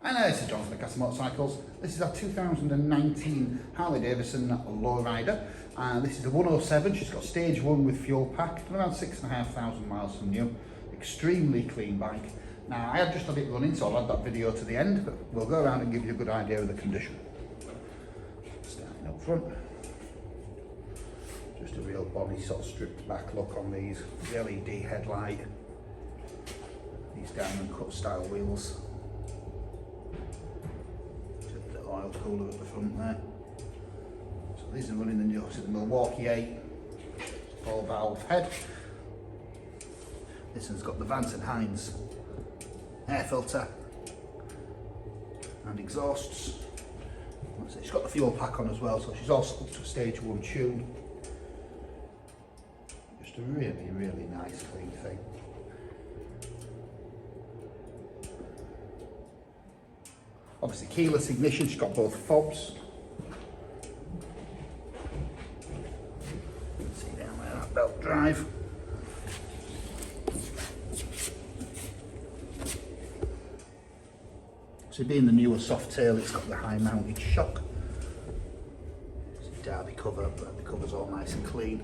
Hi, this is John from the Castle Motorcycles. This is our 2019 Harley Davidson Lowrider. This is a 107. She's got stage 1 with FuelPak, done around 6,500 miles from new. Extremely clean bike. Now, I have just had it running, so I'll add that video to the end, but we'll go around and give you a good idea of the condition. Starting up front. Just a real body sort of stripped back look on these. The LED headlight. These diamond cut style wheels. Oil cooler at the front there. So these are running the new, the Milwaukee 8 4 valve head. This one's got the Vance and Hines air filter and exhausts. She's got the FuelPak on as well, so she's also up to a stage 1 tune. Just a really, really nice clean thing. Obviously keyless ignition, she's got both fobs. See down there, that belt drive. So being the newer Softail, it's got the high mounted shock. It's a derby cover, but the cover's all nice and clean.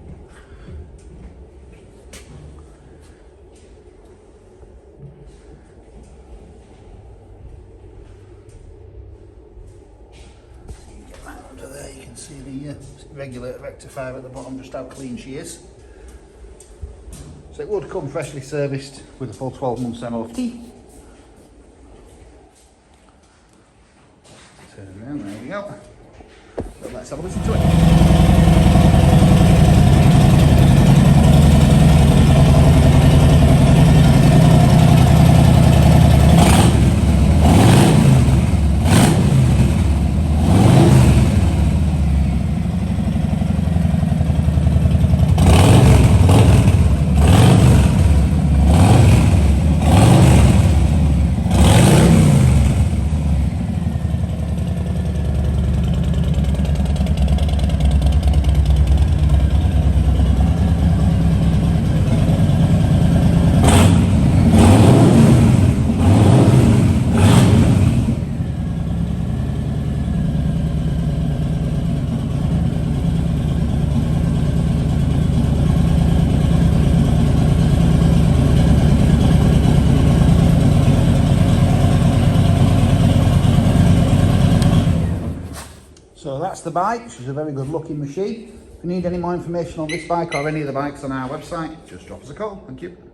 There you can see the regulator rectifier at the bottom, just how clean she is. So it would come freshly serviced with a full 12 months MOT. Turn around, there we go. So let's have a listen to it. So that's the bike. She's a very good looking machine. If you need any more information on this bike or any of the bikes on our website, just drop us a call. Thank you.